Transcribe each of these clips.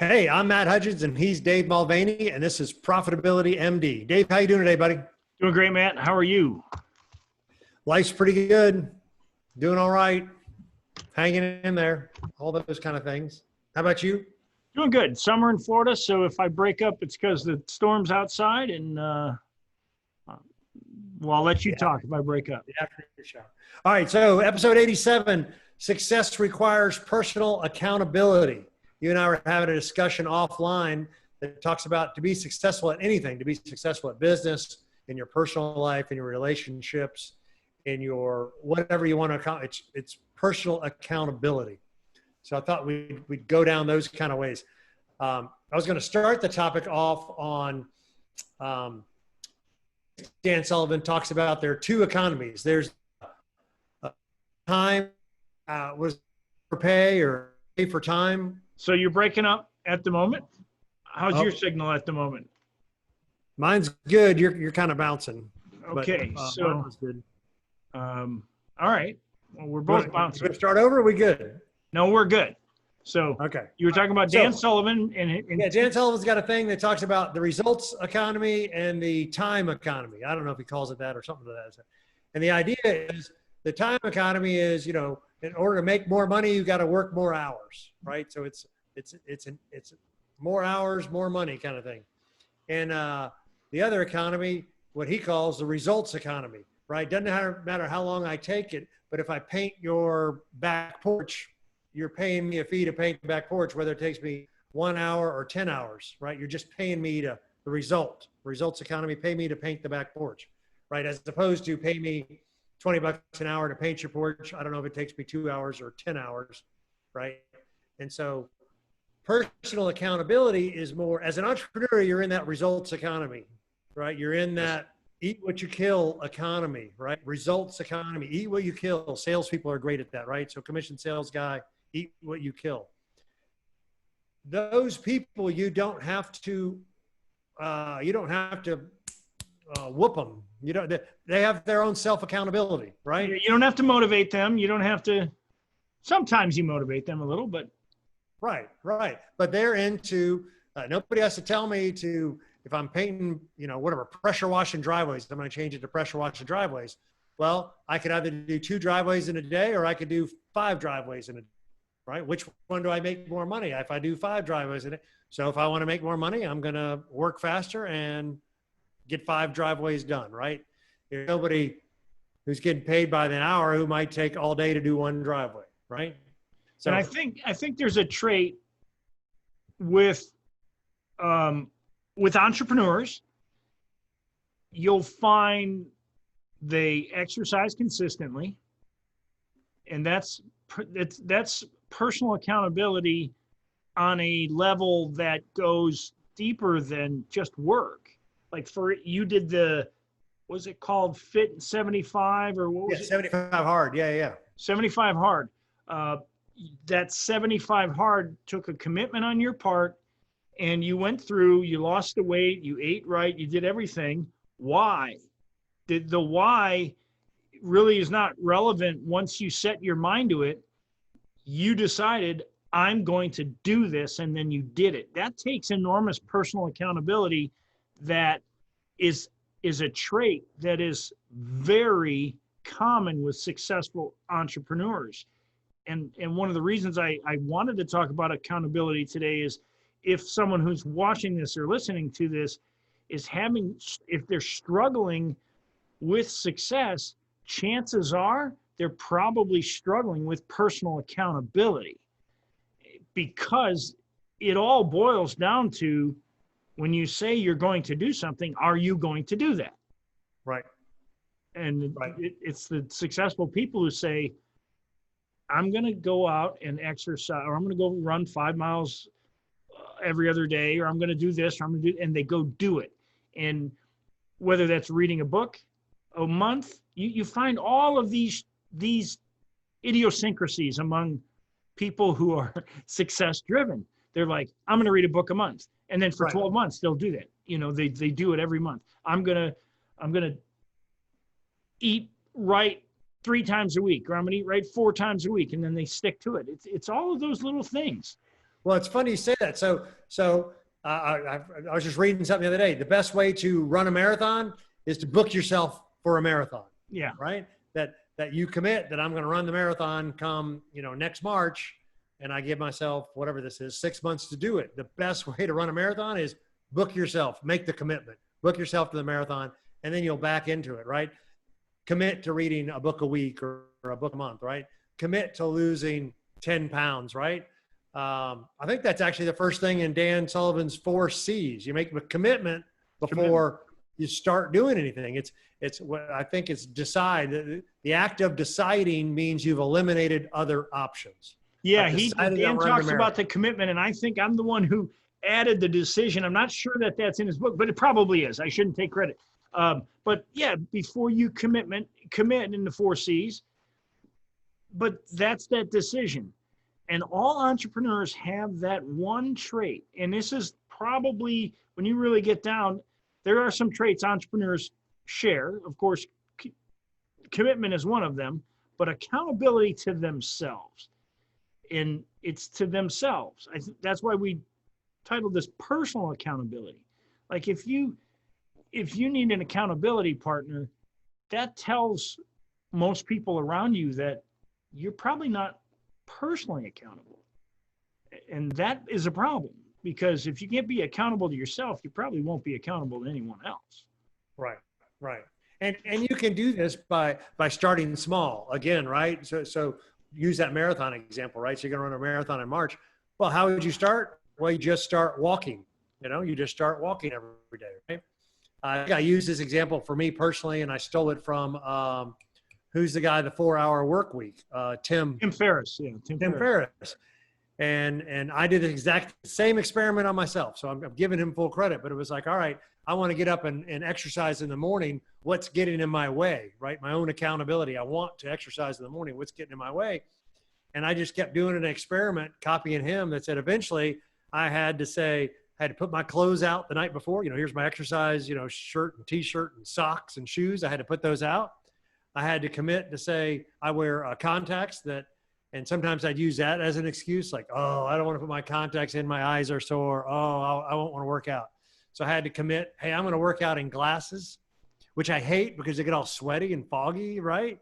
Hey, I'm Matt Hudgens, and he's Dave Mulvaney, and this is Profitability MD. Dave, how you doing today, buddy? Doing great, Matt. How are you? Life's pretty good. Doing all right. Hanging in there. All those kind of things. How about you? Doing good. Summer in Florida, so if I break up, it's because the storm's outside, and well, I'll let you talk if I break up. After your show. All right, so episode 87, Success Requires Personal Accountability. You and I were having a discussion offline that talks about to be successful at anything, to be successful at business, in your personal life, in your relationships, in your whatever you want to account. It's personal accountability. So I thought we'd go down those kind of ways. I was going to start the topic off on Dan Sullivan talks about there are two economies. There's time was for pay or pay for time. So you're breaking up at the moment. How's your signal at the moment? Mine's good. You're kind of bouncing. Okay, but, so mine was good. All right. Well, we're both bouncing. Should we start over? Are we good? No, we're good. So okay. You were talking about Dan Sullivan and yeah, Dan Sullivan's got a thing that talks about the results economy and the time economy. I don't know if he calls it that or something to that effect. And the idea is the time economy is, you know, in order to make more money, you got to work more hours, right? So it's more hours, more money kind of thing. And the other economy, what he calls the results economy, right? Doesn't matter how long I take it, but if I paint your back porch, you're paying me a fee to paint the back porch, whether it takes me 1 hour or 10 hours, right? You're just paying me to the results economy, pay me to paint the back porch, right? As opposed to pay me 20 bucks an hour to paint your porch. I don't know if it takes me 2 hours or 10 hours, right? And so personal accountability is more, as an entrepreneur, you're in that results economy, right? You're in that eat what you kill economy, right? Results economy, eat what you kill. Salespeople are great at that, right? So commission sales guy, eat what you kill. Those people, you don't have to whoop them. You don't. They have their own self accountability, right? You don't have to motivate them. You don't have to. Sometimes you motivate them a little, but right. But they're into. Nobody has to tell me to. If I'm painting, you know, whatever, pressure washing driveways, I'm going to change it to pressure washing driveways. Well, I could either do 2 driveways in a day, or I could do 5 driveways in a day, right? Which one do I make more money if I do 5 driveways in a day? So if I want to make more money, I'm going to work faster and get 5 driveways done, right? There's nobody who's getting paid by the hour who might take all day to do 1 driveway, right? So and I think there's a trait with entrepreneurs. You'll find they exercise consistently, and that's personal accountability on a level that goes deeper than just work. Like for you did was it called Fit 75 or what was it? 75 hard. Yeah. 75 hard. That 75 hard took a commitment on your part, and you went through, you lost the weight, you ate right, you did everything. Why? The why really is not relevant once you set your mind to it. You decided, I'm going to do this, and then you did it. That takes enormous personal accountability. That is a trait that is very common with successful entrepreneurs. And one of the reasons I wanted to talk about accountability today is if someone who's watching this or listening to this is if they're struggling with success, chances are they're probably struggling with personal accountability, because it all boils down to, when you say you're going to do something, are you going to do that? Right. And it's the successful people who say, I'm going to go out and exercise, or I'm going to go run 5 miles every other day, or I'm going to do this, or I'm going to do, and they go do it. And whether that's reading a book a month, you find all of these idiosyncrasies among people who are success driven. They're like, I'm going to read a book a month. And then for 12 months, they'll do that. You know, they do it every month. I'm going to eat right 3 times a week, or I'm going to eat right 4 times a week. And then they stick to it. It's all of those little things. Well, it's funny you say that. I was just reading something the other day. The best way to run a marathon is to book yourself for a marathon. Yeah. Right. That you commit that I'm going to run the marathon come, next March. And I give myself whatever this is, 6 months to do it. The best way to run a marathon is book yourself, make the commitment, book yourself to the marathon, and then you'll back into it. Right. Commit to reading a book a week or a book a month. Right. Commit to losing 10 pounds. Right. I think that's actually the first thing in Dan Sullivan's 4 C's. You make a commitment before you start doing anything. It's what I think it's decide. The act of deciding means you've eliminated other options. Yeah, Dan talks about the commitment, and I think I'm the one who added the decision. I'm not sure that that's in his book, but it probably is. I shouldn't take credit. But yeah, before you commit in the 4 C's, but that's that decision. And all entrepreneurs have that one trait. And this is probably, when you really get down, there are some traits entrepreneurs share. Of course, commitment is one of them, but accountability to themselves. And it's to themselves. I think that's why we titled this personal accountability. Like if you need an accountability partner, that tells most people around you that you're probably not personally accountable. And that is a problem, because if you can't be accountable to yourself, you probably won't be accountable to anyone else. Right. And you can do this by starting small again, right? So use that marathon example, right? So you're going to run a marathon in March. Well, how would you start? Well, you just start walking. You just start walking every day, right? I use this example for me personally, and I stole it from who's the guy, the 4-Hour Work Week? Tim Ferriss. Yeah, Tim Ferriss. And I did the exact same experiment on myself. So I'm giving him full credit, but it was like, all right, I want to get up and exercise in the morning. What's getting in my way, right? My own accountability. I want to exercise in the morning. What's getting in my way? And I just kept doing an experiment, copying him, that said eventually I had to put my clothes out the night before. Here's my exercise, shirt and T-shirt and socks and shoes. I had to put those out. I had to commit to say I wear contacts and sometimes I'd use that as an excuse, like, oh, I don't want to put my contacts in, my eyes are sore. Oh, I won't want to work out. So I had to commit, hey, I'm going to work out in glasses, which I hate because they get all sweaty and foggy, right?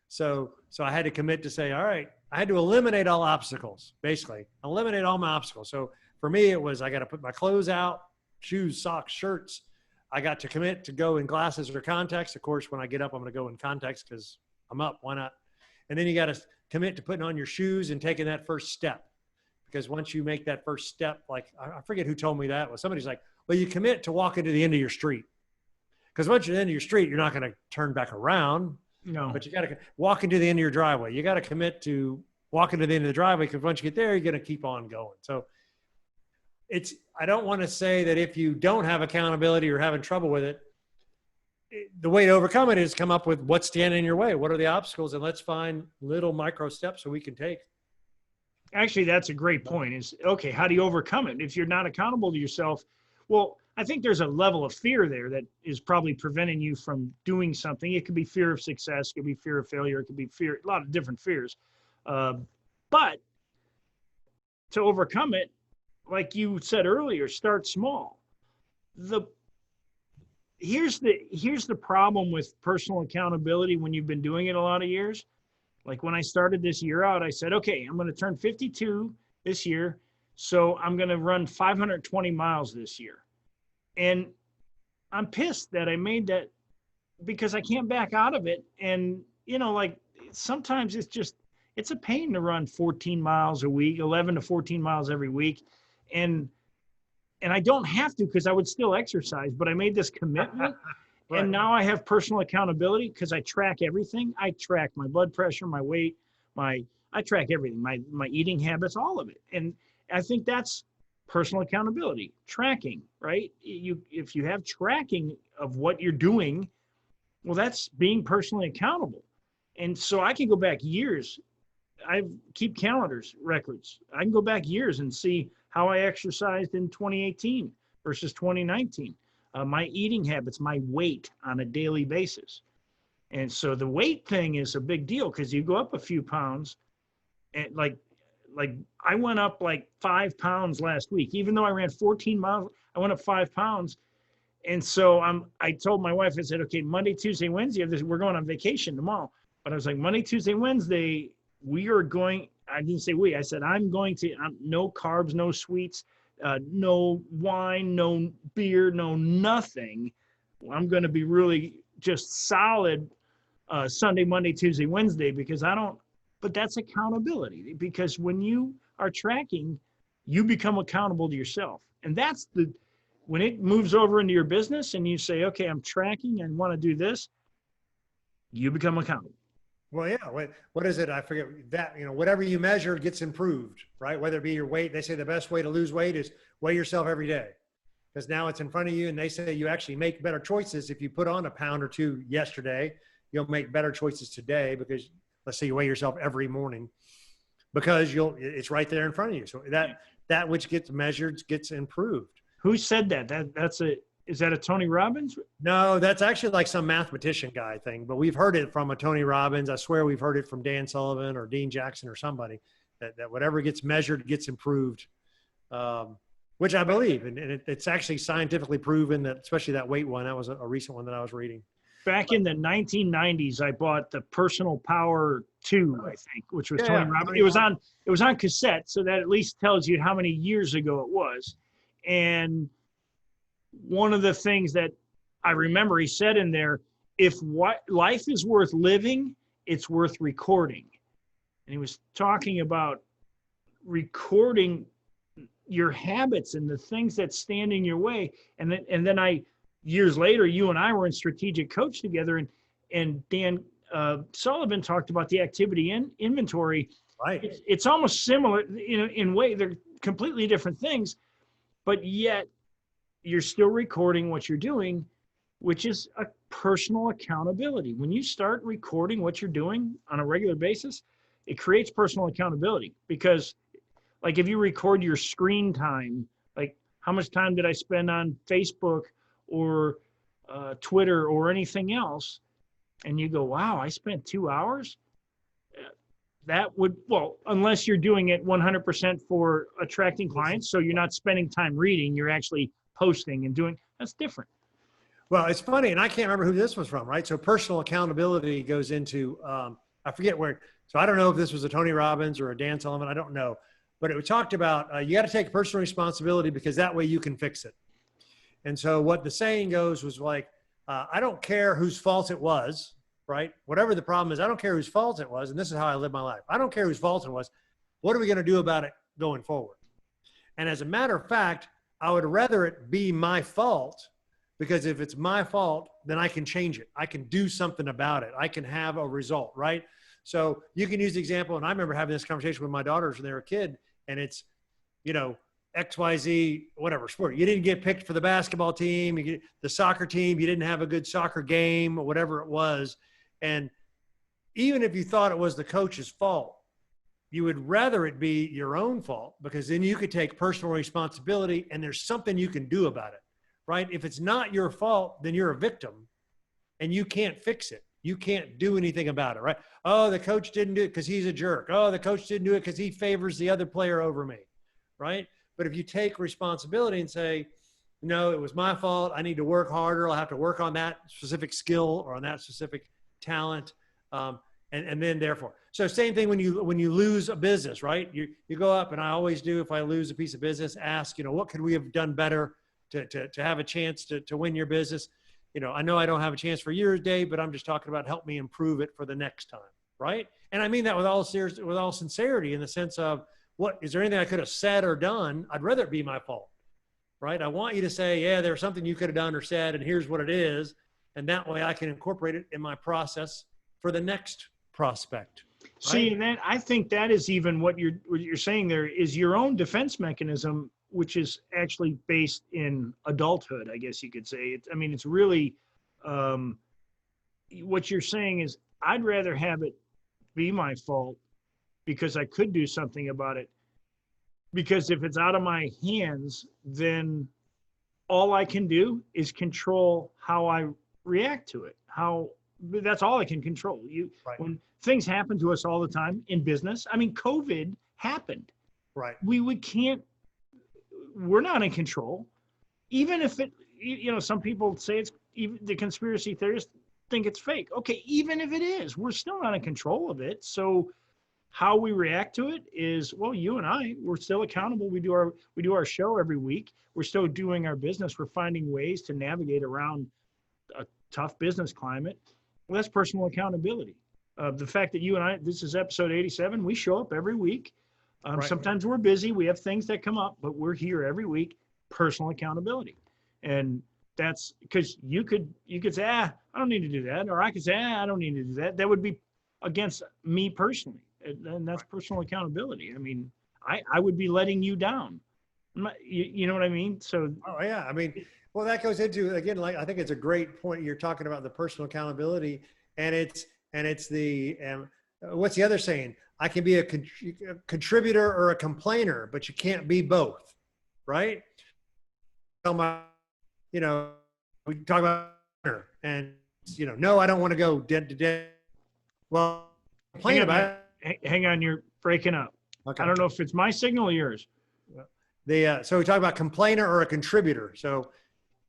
So I had to commit to say, all right, I had to eliminate all obstacles, basically. Eliminate all my obstacles. So for me, it was I got to put my clothes out, shoes, socks, shirts. I got to commit to go in glasses or contacts. Of course, when I get up, I'm going to go in contacts because I'm up. Why not? And then you got to commit to putting on your shoes and taking that first step. Because once you make that first step, like I forget who told me that. Well, somebody's like, well, you commit to walking to the end of your street. Because once you're at the end of your street, you're not going to turn back around. No. But you got to walk into the end of your driveway. You got to commit to walking to the end of the driveway, because once you get there, you're going to keep on going. So I don't want to say that if you don't have accountability or having trouble with it, the way to overcome it is come up with what's standing in your way. What are the obstacles? And let's find little micro steps so we can take. Actually, that's a great point. Is okay, how do you overcome it? If you're not accountable to yourself, well, I think there's a level of fear there that is probably preventing you from doing something. It could be fear of success, it could be fear of failure, it could be fear, a lot of different fears. But to overcome it, like you said earlier, start small. Here's the problem with personal accountability when you've been doing it a lot of years. Like when I started this year out, I said, okay, I'm going to turn 52 this year. So I'm going to run 520 miles this year. And I'm pissed that I made that, because I can't back out of it. And, like sometimes it's a pain to run 14 miles a week, 11 to 14 miles every week. And I don't have to, because I would still exercise, but I made this commitment. Right. And now I have personal accountability because I track everything. I track my blood pressure, my weight, I track everything, my eating habits, all of it. And I think that's personal accountability, tracking, right? If you have tracking of what you're doing, well, that's being personally accountable. And so I can go back years. I keep calendars, records. I can go back years and see how I exercised in 2018 versus 2019. My eating habits, my weight on a daily basis. And so the weight thing is a big deal, because you go up a few pounds, and like like I went up like 5 pounds last week, even though I ran 14 miles, I went up 5 pounds. And so I told my wife, I said, okay, Monday, Tuesday, Wednesday, we're going on vacation tomorrow. But I was like, Monday, Tuesday, Wednesday, we are going, I didn't say we, I said, I'm going to, no carbs, no sweets, no wine, no beer, no nothing. I'm going to be really just solid Sunday, Monday, Tuesday, Wednesday, because but that's accountability. Because when you are tracking, you become accountable to yourself. And that's when it moves over into your business and you say, okay, I'm tracking and want to do this, you become accountable. Well, yeah. What is it? I forget that, whatever you measure gets improved, right? Whether it be your weight, they say the best way to lose weight is weigh yourself every day, because now it's in front of you. And they say you actually make better choices. If you put on a pound or two yesterday, you'll make better choices today, because let's say you weigh yourself every morning, because it's right there in front of you. So that which gets measured gets improved. Who said that? Is that a Tony Robbins? No, that's actually like some mathematician guy thing, but we've heard it from a Tony Robbins. I swear we've heard it from Dan Sullivan or Dean Jackson or somebody, that whatever gets measured gets improved, which I believe. And it's actually scientifically proven that, especially that weight one, that was a recent one that I was reading. Back in the 1990s, I bought the Personal Power 2, I think, which was Tony Robbins. It was on cassette, so that at least tells you how many years ago it was. And one of the things that I remember he said in there, if what life is worth living, it's worth recording. And he was talking about recording your habits and the things that stand in your way. And then years later, you and I were in Strategic Coach together, and Dan Sullivan talked about the activity inventory. Right. It's almost similar, in way. They're completely different things, but yet you're still recording what you're doing, which is a personal accountability. When you start recording what you're doing on a regular basis, it creates personal accountability. Because like if you record your screen time, like how much time did I spend on Facebook or Twitter or anything else, and you go, wow, I spent 2 hours. That would, unless you're doing it 100% for attracting clients, so you're not spending time reading, you're actually posting and doing, that's different. Well, it's funny, and I can't remember who this was from, right? So personal accountability goes into, I forget where, so I don't know if this was a Tony Robbins or a Dan Sullivan, I don't know, but it talked about you got to take personal responsibility, because that way you can fix it. And so what the saying goes was like, I don't care whose fault it was, right? Whatever the problem is, I don't care whose fault it was. And this is how I live my life. I don't care whose fault it was. What are we going to do about it going forward? And as a matter of fact, I would rather it be my fault, because if it's my fault, then I can change it. I can do something about it. I can have a result, right? So you can use the example. And I remember having this conversation with my daughters when they were a kid, and it's, XYZ, whatever sport. You didn't get picked for the basketball team, the soccer team, you didn't have a good soccer game, or whatever it was. And even if you thought it was the coach's fault, you would rather it be your own fault, because then you could take personal responsibility and there's something you can do about it, right? If it's not your fault, then you're a victim and you can't fix it. You can't do anything about it, right? Oh, the coach didn't do it because he's a jerk. Oh, the coach didn't do it because he favors the other player over me, right? But if you take responsibility and say, no, it was my fault, I need to work harder, I'll have to work on that specific skill or on that specific talent, and then therefore. So same thing when you lose a business, right? You go up, and I always do, if I lose a piece of business, ask, what could we have done better to have a chance to win your business? I know I don't have a chance for yours, Dave, but I'm just talking about help me improve it for the next time, right? And I mean that with all sincerity, in the sense of, what is there anything I could have said or done? I'd rather it be my fault, right? I want you to say, yeah, there's something you could have done or said, and here's what it is. And that way I can incorporate it in my process for the next prospect. Right? See, and then I think that is even what you're saying there is your own defense mechanism, which is actually based in adulthood, I guess you could say. It's really, what you're saying is, I'd rather have it be my fault, because I could do something about it. Because if it's out of my hands, then all I can do is control how I react to it. That's all I can control. Right. When things happen to us all the time in business, COVID happened. Right. We can't, we're not in control. Even if it, some people say it's, even the conspiracy theorists think it's fake. Okay, even if it is, we're still not in control of it. So how we react to it is, well, you and I, we're still accountable. We do our show every week. We're still doing our business. We're finding ways to navigate around a tough business climate. Well, that's personal accountability. The fact that you and I, this is episode 87, we show up every week. Right. Sometimes we're busy. We have things that come up, but we're here every week. Personal accountability. And that's because you could say, I don't need to do that. Or I could say, I don't need to do that. That would be against me personally. And that's personal accountability. I mean, I would be letting you down. You know what I mean? So. Oh yeah. I mean, well, that goes into, again, like, I think it's a great point. You're talking about the personal accountability, and it's the, what's the other saying? I can be a contributor or a complainer, but you can't be both. Right. We talk about, and, no, I don't want to go dead to dead. Well, complain about it. Hang on, you're breaking up. Okay. I don't know if it's my signal or yours. So we talk about complainer or a contributor. So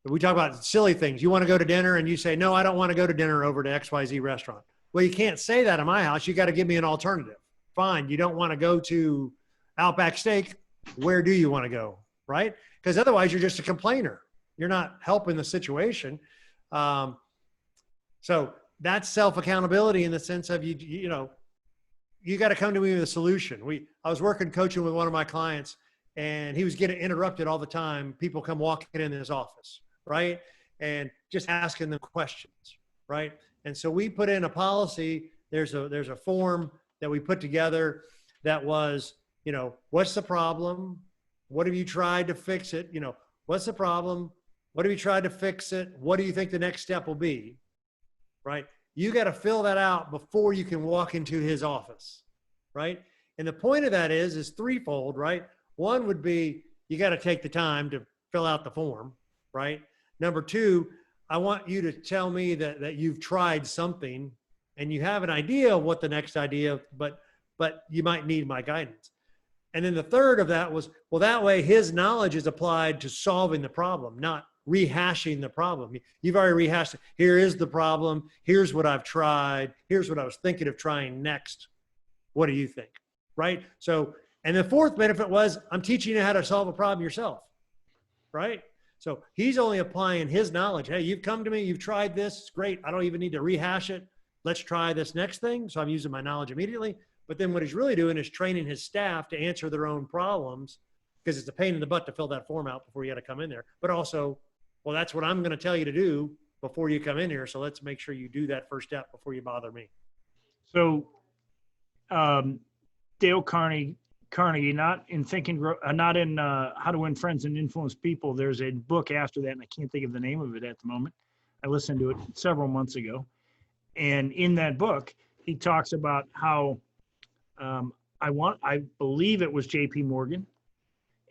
we talk about silly things. You want to go to dinner and you say, no, I don't want to go to dinner over to XYZ restaurant. Well, you can't say that in my house. You got to give me an alternative. Fine. You don't want to go to Outback Steak. Where do you want to go? Right? Because otherwise you're just a complainer. You're not helping the situation. So that's self-accountability in the sense of, you got to come to me with a solution. I was coaching with one of my clients, and he was getting interrupted all the time. People come walking in his office, right? And just asking them questions, right? And so we put in a policy. There's a form that we put together that was, what's the problem? What have you tried to fix it? What's the problem? What have you tried to fix it? What do you think the next step will be? Right? You got to fill that out before you can walk into his office, right? And the point of that is threefold, right? One would be, you got to take the time to fill out the form, right? Number two, I want you to tell me that you've tried something and you have an idea of what the next idea, but you might need my guidance. And then the third of that was, well, that way his knowledge is applied to solving the problem, not rehashing the problem. You've already rehashed it. Here is the problem. Here's what I've tried. Here's what I was thinking of trying next. What do you think? Right? So, and the fourth benefit was, I'm teaching you how to solve a problem yourself. Right? So he's only applying his knowledge. Hey, you've come to me, you've tried this. It's great. I don't even need to rehash it. Let's try this next thing. So I'm using my knowledge immediately. But then what he's really doing is training his staff to answer their own problems, because it's a pain in the butt to fill that form out before you got to come in there. But also, well, that's what I'm going to tell you to do before you come in here. So let's make sure you do that first step before you bother me. So Dale Carnegie, not in How to Win Friends and Influence People. There's a book after that, and I can't think of the name of it at the moment. I listened to it several months ago. And in that book, he talks about how I believe it was JP Morgan,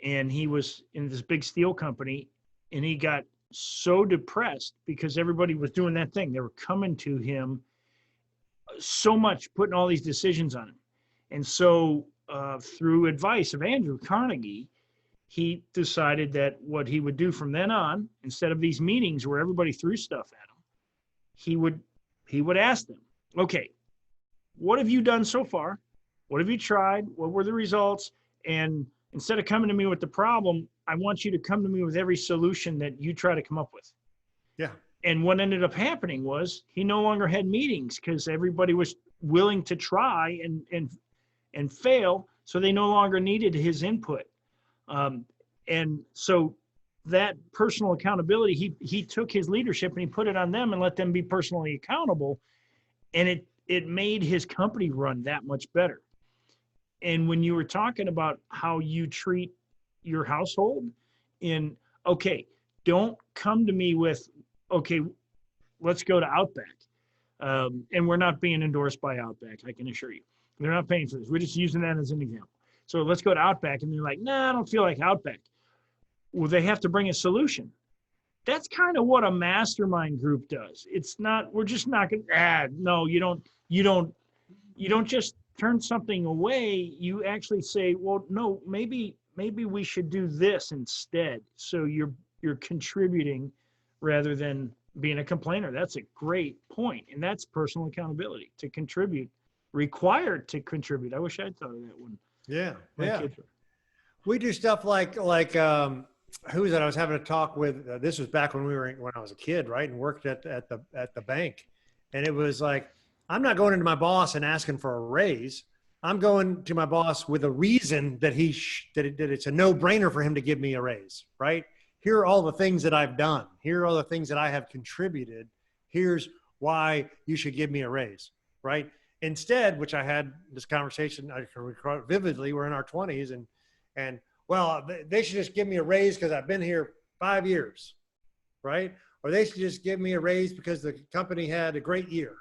and he was in this big steel company, and he got so depressed because everybody was doing that thing. They were coming to him so much, putting all these decisions on him. And so through advice of Andrew Carnegie, he decided that what he would do from then on, instead of these meetings where everybody threw stuff at him, he would ask them, okay, what have you done so far? What have you tried? What were the results? And instead of coming to me with the problem, I want you to come to me with every solution that you try to come up with. Yeah. And what ended up happening was he no longer had meetings because everybody was willing to try and fail. So they no longer needed his input. And so that personal accountability, he took his leadership and he put it on them and let them be personally accountable. And it made his company run that much better. And when you were talking about how you treat your household, don't come to me with, okay, let's go to Outback. And we're not being endorsed by Outback, I can assure you. They're not paying for this. We're just using that as an example. So let's go to Outback. And they're like, nah, I don't feel like Outback. Well, they have to bring a solution. That's kind of what a mastermind group does. It's not, we're just not going to, no, you don't just turn something away, you actually say, well, no, maybe we should do this instead. So you're contributing rather than being a complainer. That's a great point. And that's personal accountability, to contribute, required to contribute. I wish I'd thought of that one. Yeah. My Yeah. kids were. We do stuff who was it? I was having a talk with, this was back when I was a kid, right? And worked at the bank. And it was like, I'm not going into my boss and asking for a raise. I'm going to my boss with a reason that that it's a no brainer for him to give me a raise, right? Here are all the things that I've done. Here are all the things that I have contributed. Here's why you should give me a raise, right? Instead, which I had this conversation, I can recall it vividly, we're in our 20s and well, they should just give me a raise because I've been here 5 years, right? Or they should just give me a raise because the company had a great year,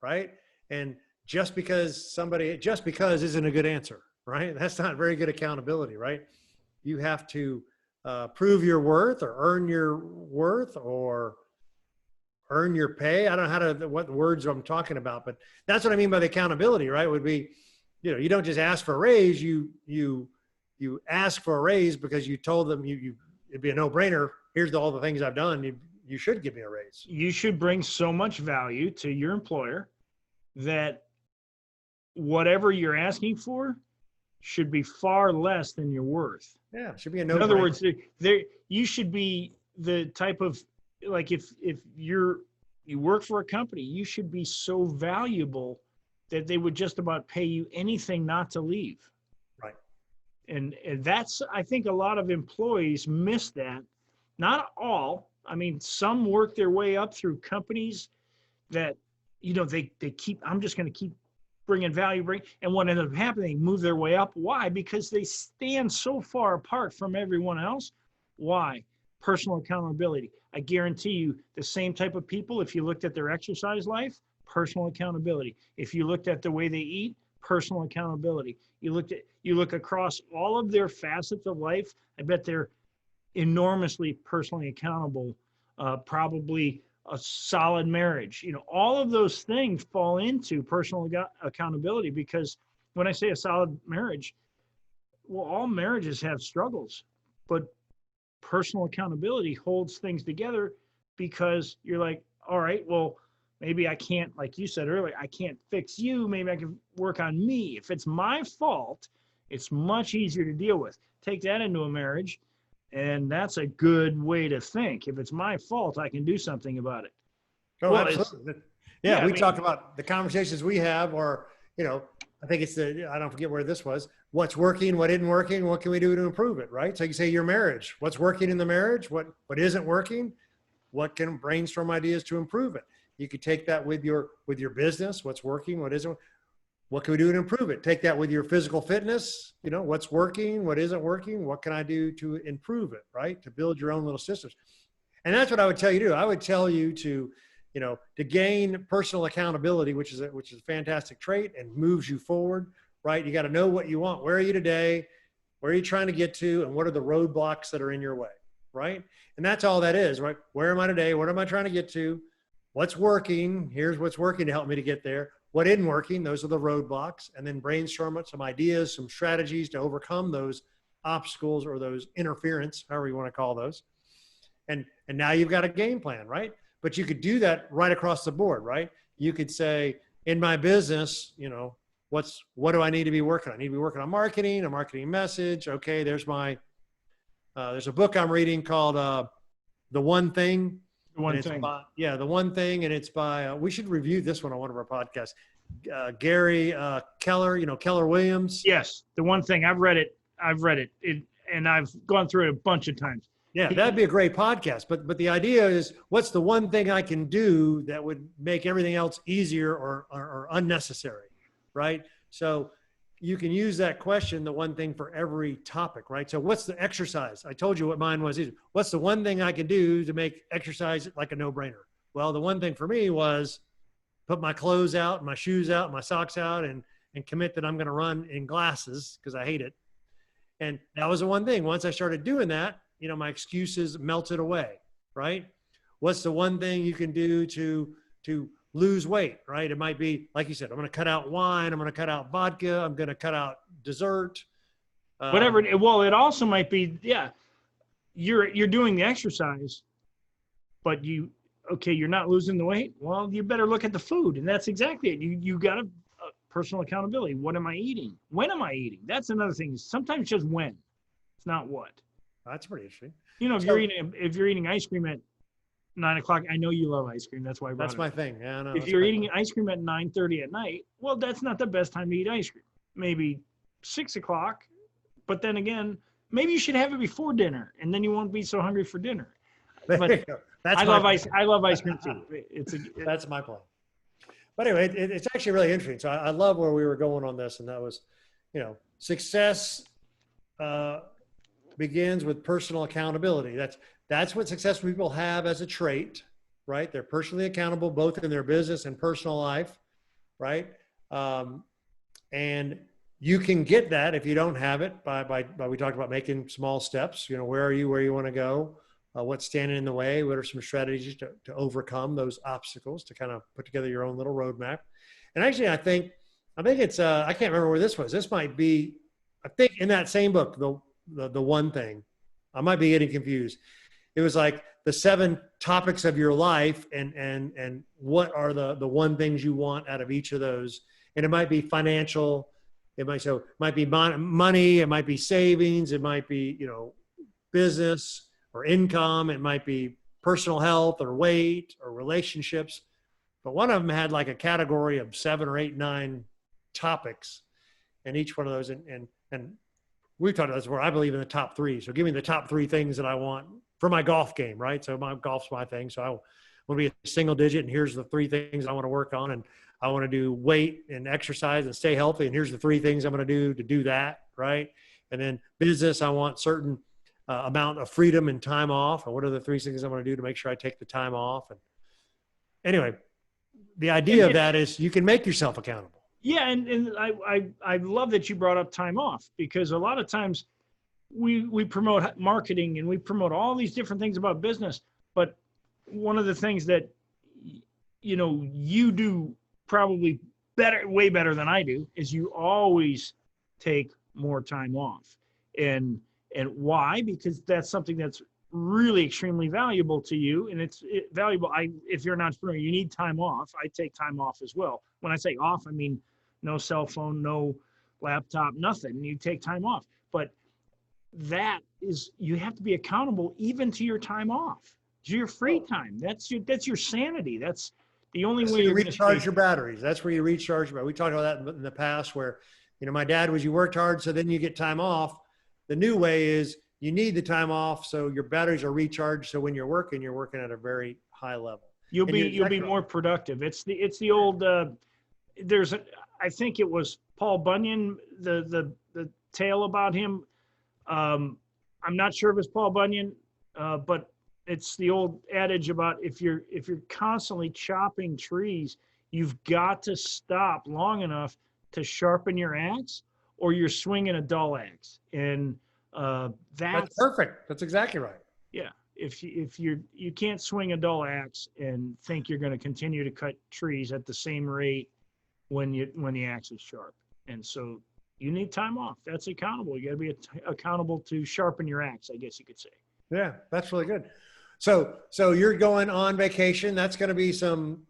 right? And just because isn't a good answer, right? That's not very good accountability, right? You have to prove your worth or earn your worth or earn your pay. I don't know what words I'm talking about, but that's what I mean by the accountability, right? Would be, you don't just ask for a raise. You ask for a raise because you told them it'd be a no brainer. Here's all the things I've done. You should give me a raise. You should bring so much value to your employer that whatever you're asking for should be far less than your worth. Yeah, it should be a no brainer. In other words, you should be the type of, like, if you work for a company, you should be so valuable that they would just about pay you anything not to leave. Right. And that's, I think a lot of employees miss that. Not all. I mean, some work their way up through companies that, they keep, I'm just going to keep bringing value, and what ends up happening, they move their way up. Why? Because they stand so far apart from everyone else. Why? Personal accountability. I guarantee you the same type of people, if you looked at their exercise life, personal accountability. If you looked at the way they eat, personal accountability. You look across all of their facets of life, I bet they're enormously personally accountable. Probably a solid marriage. All of those things fall into personal accountability, because when I say a solid marriage, well, all marriages have struggles, but personal accountability holds things together, because you're like, all right, well, maybe I can't, like you said earlier, I can't fix you. Maybe I can work on me. If it's my fault, it's much easier to deal with. Take that into a marriage, and that's a good way to think. If it's my fault, I can do something about it. Oh, well, absolutely. Yeah, we talk about the conversations we have, or, I think I don't forget where this was, what's working, what isn't working, what can we do to improve it, right? So you say your marriage, what's working in the marriage, what isn't working, what can brainstorm ideas to improve it. You could take that with your business, what's working, what isn't, what can we do to improve it? Take that with your physical fitness, what's working, what isn't working, what can I do to improve it, right? To build your own little systems. And that's what I would tell you to do. I would tell you to gain personal accountability, which is a fantastic trait and moves you forward, right? You got to know what you want. Where are you today? Where are you trying to get to? And what are the roadblocks that are in your way, right? And that's all that is, right? Where am I today? What am I trying to get to? What's working? Here's what's working to help me to get there. What isn't working? Those are the roadblocks. And then brainstorm some ideas, some strategies to overcome those obstacles or those interference, however you want to call those. And now you've got a game plan, right? But you could do that right across the board, right? You could say, in my business, what do I need to be working on? I need to be working on marketing, a marketing message. Okay, there's a book I'm reading called The One Thing. The One Thing. The One Thing. And it's by, we should review this one on one of our podcasts. Gary Keller, Keller Williams. Yes, The One Thing. I've read it, and I've gone through it a bunch of times. Yeah, that'd be a great podcast. But the idea is, what's the one thing I can do that would make everything else easier or unnecessary, right? So you can use that question, the one thing, for every topic, right? So what's the exercise? I told you what mine was. What's the one thing I can do to make exercise like a no-brainer? Well, the one thing for me was put my clothes out, my shoes out, my socks out, and commit that I'm going to run in glasses because I hate it. And that was the one thing. Once I started doing that, my excuses melted away, right? What's the one thing you can do to lose weight, right? It might be, like you said, I'm going to cut out wine. I'm going to cut out vodka. I'm going to cut out dessert. Whatever. Well, it also might be, yeah, you're doing the exercise, but you're not losing the weight. Well, you better look at the food, and that's exactly it. You got to personal accountability. What am I eating? When am I eating? That's another thing. Sometimes just when. It's not what. That's pretty interesting. You know, if you're eating ice cream at 9 o'clock, I know you love ice cream. That's why I brought that's it my up. thing. Yeah, no, if you're eating ice cream at 9:30 at night, well, that's not the best time to eat ice cream. Maybe 6 o'clock, but then again, maybe you should have it before dinner, and then you won't be so hungry for dinner. But I love ice cream too. That's my plan. But anyway, it's actually really interesting. So I love where we were going on this, and that was, success begins with personal accountability. That's what successful people have as a trait, right? They're personally accountable both in their business and personal life, right? And you can get that if you don't have it by we talked about making small steps. Where are you, where you want to go? What's standing in the way? What are some strategies to overcome those obstacles, to kind of put together your own little roadmap? And actually, I think it's, I can't remember where this was. This might be, I think in that same book, the one thing, I might be getting confused. It was like the 7 topics of your life and what are the one things you want out of each of those. And it might be financial. It might be money. It might be savings. It might be, business or income. It might be personal health or weight or relationships. But one of them had like a category of 7 or 8, 9 topics. And each one of those, and we've talked about this where I believe in the top 3. So give me the top 3 things that I want for my golf game, right? So my golf's my thing. So I want to be a single digit, and here's the 3 things I want to work on. And I want to do weight and exercise and stay healthy. And here's the 3 things I'm going to do that, right? And then business, I want certain amount of freedom and time off. And what are the 3 things I'm going to do to make sure I take the time off? And anyway, the idea of that is you can make yourself accountable. Yeah, and I love that you brought up time off, because a lot of times we promote marketing and we promote all these different things about business, but one of the things that you do probably way better than I do is you always take more time off. And why? Because that's something that's really extremely valuable to you, and it's valuable. If you're an entrepreneur, you need time off. I take time off as well. When I say off, I mean no cell phone, no laptop, nothing. You take time off. But that is, you have to be accountable even to your time off, to your free time. That's your sanity. That's the only way you recharge your batteries. That's where you recharge your batteries. We talked about that in the past where, my dad was, you worked hard, so then you get time off. The new way is you need the time off so your batteries are recharged. So when you're working at a very high level. You'll be more productive. It's the old, I think it was Paul Bunyan, the tale about him. I'm not sure if it's Paul Bunyan, but it's the old adage about if you're constantly chopping trees, you've got to stop long enough to sharpen your axe, or you're swinging a dull axe. And that's perfect. That's exactly right. Yeah. If you can't swing a dull axe and think you're going to continue to cut trees at the same rate when the axe is sharp. And so you need time off. That's accountable. You got to be accountable to sharpen your axe, I guess you could say. Yeah, that's really good. So you're going on vacation. That's going to be some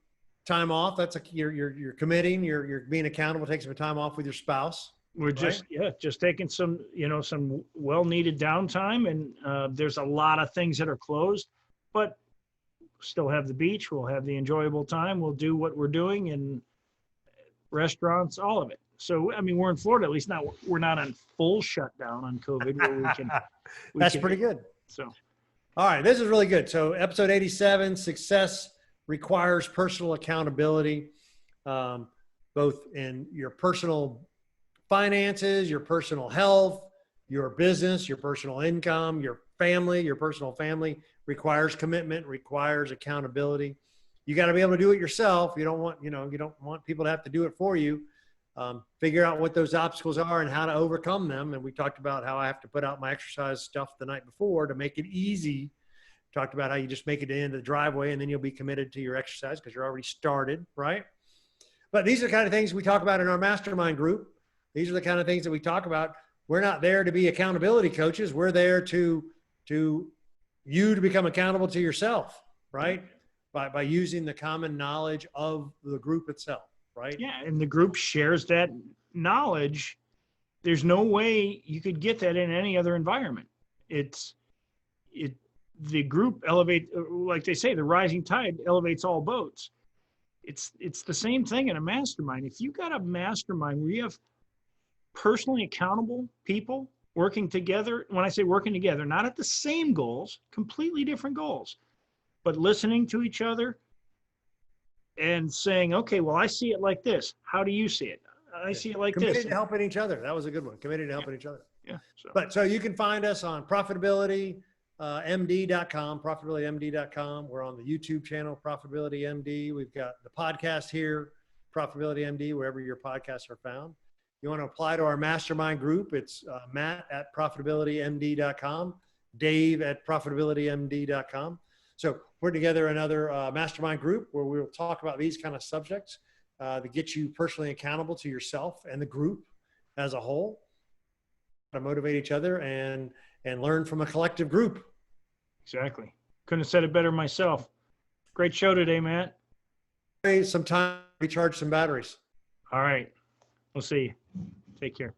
time off. That's you're committing. You're being accountable. Take some time off with your spouse. We're just taking some well-needed downtime, and there's a lot of things that are closed, but still have the beach. We'll have the enjoyable time. We'll do what we're doing in restaurants, all of it. So, I mean, we're in Florida, at least we're not on full shutdown on COVID where we can. That's pretty good. So, all right, this is really good. So episode 87, success requires personal accountability, both in your personal finances, your personal health, your business, your personal income, your personal family requires commitment, requires accountability. You got to be able to do it yourself. You don't want people to have to do it for you. Figure out what those obstacles are and how to overcome them. And we talked about how I have to put out my exercise stuff the night before to make it easy Talked about how you just make it into the driveway and then you'll be committed to your exercise because you're already started, right? But these are the kind of things we talk about in our mastermind group. These are the kind of things that we talk about. We're not there to be accountability coaches. We're there to you to become accountable to yourself, right? By using the common knowledge of the group itself, right? Yeah, and the group shares that knowledge. There's no way you could get that in any other environment. The group elevate, like they say, the rising tide elevates all boats. It's the same thing in a mastermind. If you got a mastermind where you have personally accountable people working together, when I say working together, not at the same goals, completely different goals, but listening to each other and saying, okay, well, I see it like this. How do you see it? I see it like this. Committed to helping each other. That was a good one. Committed to helping each other. Yeah. So you can find us on profitabilitymd.com, profitabilitymd.com. We're on the YouTube channel, Profitability MD. We've got the podcast here, Profitability MD, wherever your podcasts are found. You want to apply to our mastermind group, it's Matt at profitabilitymd.com, Dave at profitabilitymd.com. So we're together another mastermind group where we'll talk about these kind of subjects to get you personally accountable to yourself and the group as a whole, to motivate each other and learn from a collective group. Exactly. Couldn't have said it better myself. Great show today, Matt. Some time to recharge some batteries. All right. We'll see you. Take care.